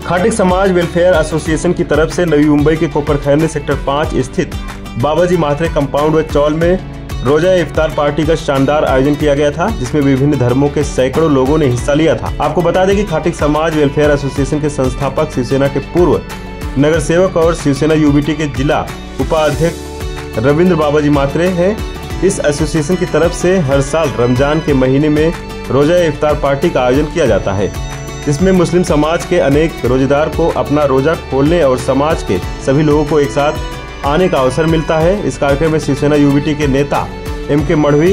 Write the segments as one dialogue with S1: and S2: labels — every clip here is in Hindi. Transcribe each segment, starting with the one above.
S1: खाटिक समाज वेलफेयर एसोसिएशन की तरफ से नवी मुंबई के कोपरखैरनी सेक्टर 5 स्थित बाबाजी मात्रे कंपाउंड व चौल में रोजा इफ्तार पार्टी का शानदार आयोजन किया गया था, जिसमें विभिन्न धर्मों के सैकड़ों लोगों ने हिस्सा लिया था। आपको बता दें कि खाटिक समाज वेलफेयर एसोसिएशन के संस्थापक शिवसेना के पूर्व नगर सेवक और शिवसेना यूबीटी के जिला उपाध्यक्ष रविंद्र बाबाजी मात्रे हैं। इस एसोसिएशन की तरफ से हर साल रमजान के महीने में रोजा इफ्तार पार्टी का आयोजन किया जाता है, जिसमें मुस्लिम समाज के अनेक रोजेदार को अपना रोजा खोलने और समाज के सभी लोगों को एक साथ आने का अवसर मिलता है। इस कार्यक्रम में शिवसेना यूबीटी के नेता एम.के. मढ़वी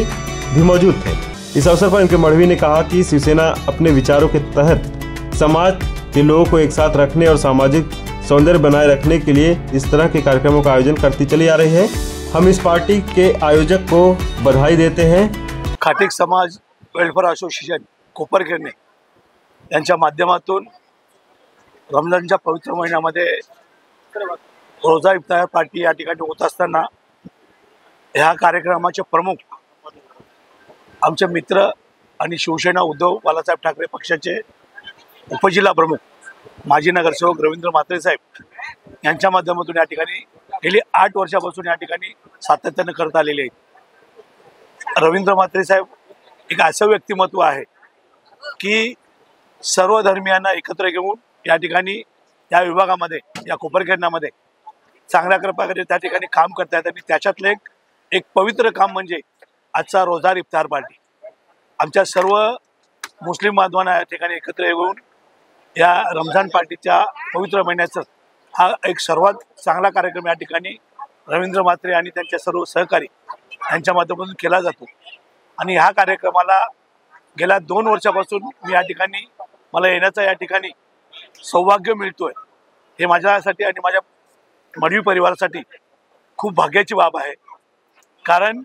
S1: भी मौजूद थे। इस अवसर पर एम.के. मढ़वी ने कहा कि शिवसेना अपने विचारों के तहत समाज के लोगों को एक साथ रखने और सामाजिक सौंदर्य बनाए रखने के लिए इस तरह के कार्यक्रमों का आयोजन करती चली आ रही है। हम इस पार्टी के आयोजक को बधाई देते हैं।
S2: खाटिक समाज वेलफेयर असोसिएशन कोपरखैरनी यांच्या माध्यमातून रमजानच्या पवित्र महिन्यामध्ये रोजा इफ्तार पार्टी या ठिकाणी होत असताना ह्या कार्यक्रमाचे प्रमुख आमचे मित्र आणि शिवसेना उद्धव बाळासाहेब ठाकरे पक्षाचे उपजिल्हा प्रमुख माजी नगरसेवक रवींद्र मात्रे साहेब यांच्या माध्यमातून या ठिकाणी गेली 8 वर्षापासून या ठिकाणी सातत्याने करत आलेले आहेत। रवींद्र मात्रे साहेब एक असं व्यक्तिमत्व आहे की सर्व धर्मियांना एकत्र घेऊन या ठिकाणी या विभागामध्ये या कोपरखैरण्यामध्ये चांगल्या प्रकारे त्या ठिकाणी काम करतात आणि त्याच्यातलं एक पवित्र काम म्हणजे आजचा रोजा इफ्तार पार्टी। आमच्या सर्व मुस्लिम बांधवांना या ठिकाणी एकत्र येऊन या रमजान पार्टीच्या पवित्र महिन्याचा हा एक सर्वात चांगला कार्यक्रम या ठिकाणी रवींद्र मात्रे आणि त्यांच्या सर्व सहकारी यांच्या माध्यमातून केला जातो। आणि ह्या कार्यक्रमाला गेल्या 2 वर्षापासून मी या ठिकाणी मला येण्याचा या ठिकाणी सौभाग्य मिळतोय। हे माझ्यासाठी आणि माझ्या मडवी परिवारासाठी खूप भाग्याची बाब आहे, कारण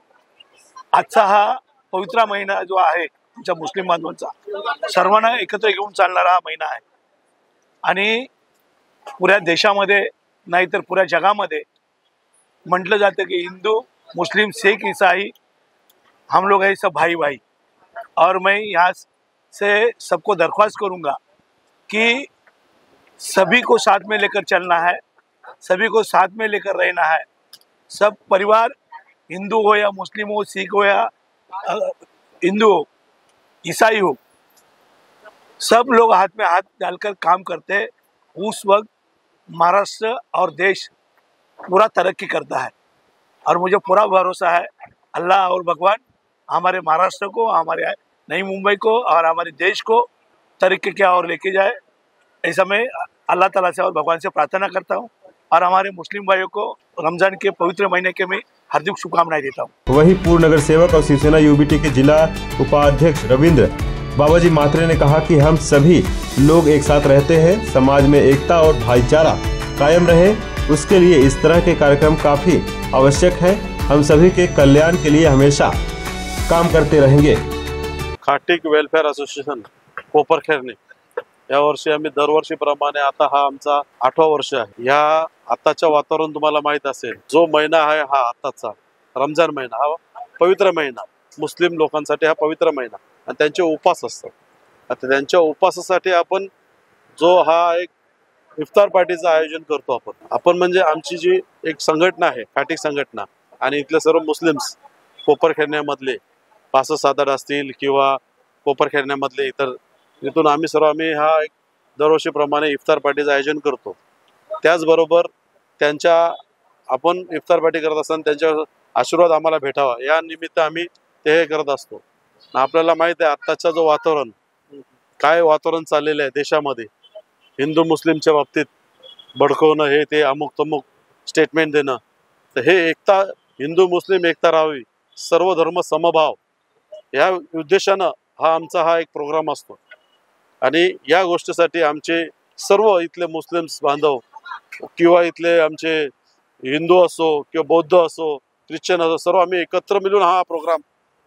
S2: आजचा हा पवित्र महिना जो आहे आमच्या मुस्लिम बांधवांचा सर्वांना एकत्र घेऊन चालणारा हा महिना आहे। आणि पुऱ्या देशामध्ये नाही तर पुऱ्या जगामध्ये म्हटलं जातं की हिंदू मुस्लिम सिख ईसाई हम लोग हैं सब भाई भाई। और मैं यहाँ से सबको दरख्वास्त करूँगा कि सभी को साथ में लेकर चलना है, सभी को साथ में लेकर रहना है। सब परिवार हिंदू हो या मुस्लिम हो, सिख हो या हिंदू हो, ईसाई हो, सब लोग हाथ में हाथ डालकर काम करते हैं। उस वक्त महाराष्ट्र और देश पूरा तरक्की करता है। और मुझे पूरा भरोसा है अल्लाह और भगवान हमारे महाराष्ट्र को, हमारे नई मुंबई को और हमारे देश को तरक्की की ओर लेके जाए। ऐसा मैं अल्लाह ताला से और भगवान से प्रार्थना करता हूँ और हमारे मुस्लिम भाइयों को रमजान के पवित्र महीने के मैं हार्दिक शुभकामनाएं देता हूँ।
S1: वहीं पूर्व नगर सेवक और शिवसेना यूबीटी के जिला उपाध्यक्ष रविंद्र बाबाजी मात्रे ने कहा कि हम सभी लोग एक साथ रहते हैं, समाज में एकता और भाईचारा कायम रहे, उसके लिए इस तरह के कार्यक्रम काफी आवश्यक है। हम सभी के कल्याण के लिए हमेशा काम करते रहेंगे।
S3: खाटिक वेलफेयर असोसिएशन कोपरखैरनी या वर्षी आम्ही दरवर्षीप्रमाणे आता हा आमचा 8वा वर्ष आहे। या आताच्या वातावरण तुम्हाला माहित असेल, जो महिना आहे हा आताचा रमजान महिना, हा पवित्र महिना, मुस्लिम लोकांसाठी हा पवित्र महिना आणि त्यांचे उपास असतात। आता त्यांच्या उपासासाठी आपण जो हा एक इफ्तार पार्टीचं आयोजन करतो आपण म्हणजे आमची जी एक संघटना आहे खाटिक संघटना आणि इथले सर्व मुस्लिम्स कोपरखैरण्यामधले 65-67 असतील किंवा कोपरखैरण्यामधले इतर, इथून आम्ही हा एक दरवर्षीप्रमाणे इफ्तार पार्टीचं आयोजन करतो। त्याचबरोबर त्यांच्या आपण इफ्तार पार्टी करत असताना त्यांच्या आशीर्वाद आम्हाला भेटावा या निमित्त आम्ही ते करत असतो। आपल्याला माहिती आहे आत्ताचं जो वातावरण काय वातावरण चाललेलं आहे देशामध्ये, हिंदू मुस्लिमच्या बाबतीत भडकवणं, हे ते अमुक तमुक स्टेटमेंट देणं, तर हे एकता, हिंदू मुस्लिम एकता राहावी, सर्व धर्म समभाव या उद्देशानं हा एक प्रोग्राम असतो। आणि या गोष्टीसाठी आमचे सर्व इथले मुस्लिम्स बांधव किंवा इथले आमचे हिंदू असो किंवा बौद्ध असो, ख्रिश्चन असो, सर्व आम्ही एकत्र मिळून हा प्रोग्राम,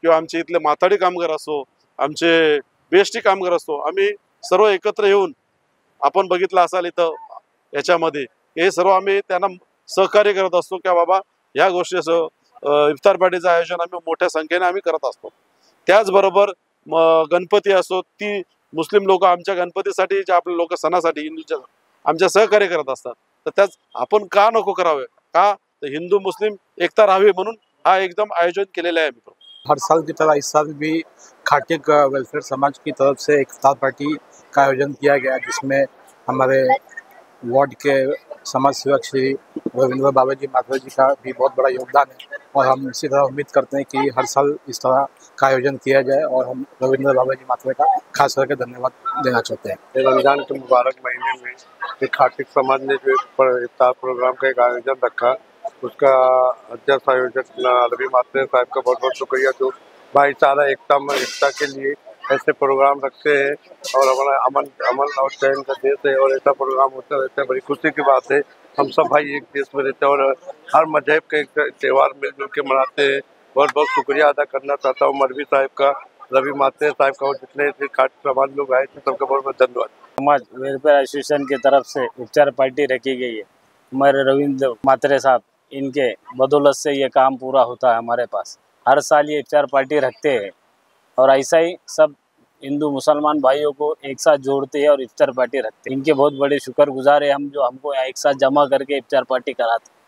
S3: किंवा आमचे इथले माथाडी कामगार असो, आमचे बीएसटी कामगार असो, आम्ही सर्व एकत्र येऊन आपण बघितलं असाल इथं याच्यामध्ये हे सर्व आम्ही त्यांना सहकार्य करत असतो की बाबा या गोष्टी इफ्तार पार्टीचं आयोजन आम्ही मोठ्या संख्येने आम्ही करत असतो। त्याचबरोबर गणपती असो, ती मुस्लिम लोक आमच्या गणपतीसाठी जे आपले लोक सणासाठी हिंदूच्या आमच्या सहकार्य करत असतात. तर त्याच आपण का नको करावे, का तर हिंदू मुस्लिम एकता राहावी म्हणून हा एकदम आयोजन केलेला आहे आम्ही.
S4: हर साल की तरह इस साल भी खाटिक वेलफेयर समाज की तरफ से एक इफ्तार पार्टी का आयोजन किया गया, जिसमें हमारे वार्ड के समाज सेवक श्री रविंद्र बाबाजी माथुर जी का भी बहुत बड़ा योगदान है और हम इसी तरह उम्मीद करते हैं कि हर साल इस तरह का आयोजन किया जाए और हम रविंद्र बाबाजी माथुर का खास करके धन्यवाद देना चाहते हैं।
S5: रमजान के मुबारक महीने में एक खाटिक समाज ने जो इफ्तार प्रोग्राम का एक आयोजन रखा, उसका अध्यक्ष आयोजक रवि माथुर साहब का बहुत बहुत शुक्रिया, जो भाईचारा एकता के लिए ऐसे प्रोग्राम रखते हैं और हमारा अमन और चैन का देश है और ऐसा प्रोग्राम होता रहता है। बड़ी खुशी की बात है, हम सब भाई एक देश में रहते हैं और हर मजहब का एक त्यौहार मिलजुल के मनाते हैं। बहुत बहुत शुक्रिया अदा करना चाहता हूँ मौलवी साहब का, रवि माथुर साहब का और जितने खाटिक समाज लोग आए थे सबका बहुत बहुत धन्यवाद।
S6: समाज वेलफेयर एसोसिएशन की तरफ से उपचार पार्टी रखी गई है। हमारे रविंद्र माथुर साहब, इनके बदौलत से ये काम पूरा होता है हमारे पास। हर साल ये उपचार पार्टी रखते हैं और ऐसा ही सब हिंदू मुसलमान भाइयों को एक साथ जोड़ते हैं और इफ्तार पार्टी रखते हैं। इनके बहुत बड़े शुक्रगुजार है हम, जो हमको यहाँ एक साथ जमा करके इफ्तार पार्टी कराते हैं।